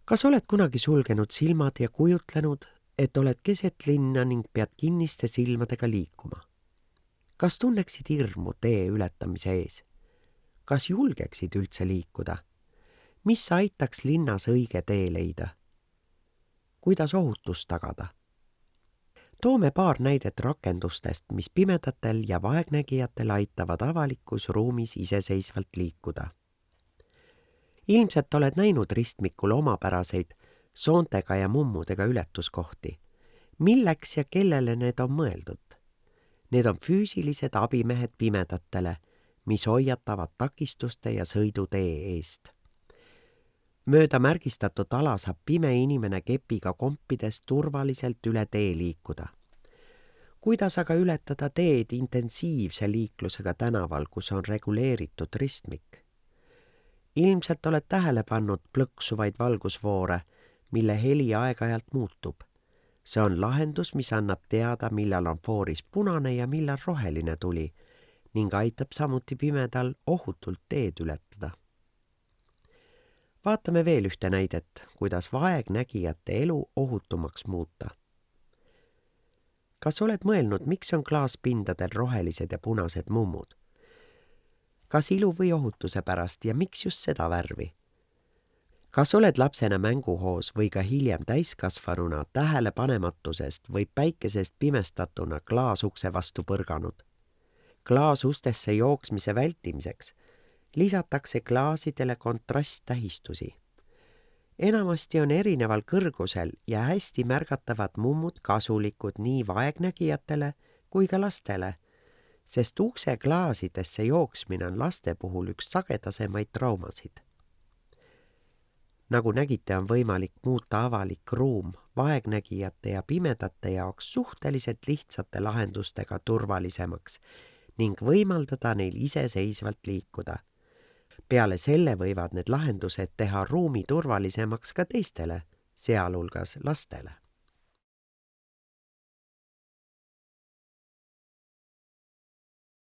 Kas oled kunagi sulgenud silmad ja kujutlenud, et oled keset linna ning pead kinniste silmadega liikuma? Kas tunneksid hirmu tee ületamise ees? Kas julgeksid üldse liikuda? Mis aitaks linnas õige tee leida? Kuidas ohutust tagada? Toome paar näidet rakendustest, mis pimedatel ja vaegnägijatel aitavad avalikus ruumis iseseisvalt liikuda. Ilmselt oled näinud ristmikul omapäraseid soontega ja mummudega ületuskohti. Milleks ja kellele need on mõeldud? Need on füüsilised abimehed pimedatele, mis hoiatavad takistuste ja sõidutee eest. Mööda märgistatud ala saab pime inimene kepiga kompides turvaliselt üle tee liikuda. Kuidas aga ületada teed intensiivse liiklusega tänaval, kus on reguleeritud ristmik? Ilmselt oled tähele pannud plõksuvaid valgusvoore, mille heli aeg-ajalt muutub. See on lahendus, mis annab teada, millal on fooris punane ja millal roheline tuli ning aitab samuti pimedal ohutult teed ületada. Vaatame veel ühte näidet, kuidas vaegnägijate elu ohutumaks muuta. Kas oled mõelnud, miks on klaaspindadel rohelised ja punased mummud? Kas ilu või ohutuse pärast ja miks just seda värvi? Kas oled lapsena mänguhoos või ka hiljem täiskasvanuna tähelepanematusest või päikesest pimestatuna klaasukse vastu põrganud? Klaasustesse jooksmise vältimiseks lisatakse klaasidele kontrasttähistusi. Enamasti on erineval kõrgusel ja hästi märgatavad mummud kasulikud nii vaegnägijatele kui ka lastele, sest ukse klaasidesse jooksmine on laste puhul üks sagedasemaid traumasid. Nagu nägite, on võimalik muuta avalik ruum vaegnägijate ja pimedate jaoks suhteliselt lihtsate lahendustega turvalisemaks ning võimaldada neil iseseisvalt liikuda. Peale selle võivad need lahendused teha ruumi turvalisemaks ka teistele, sealhulgas lastele.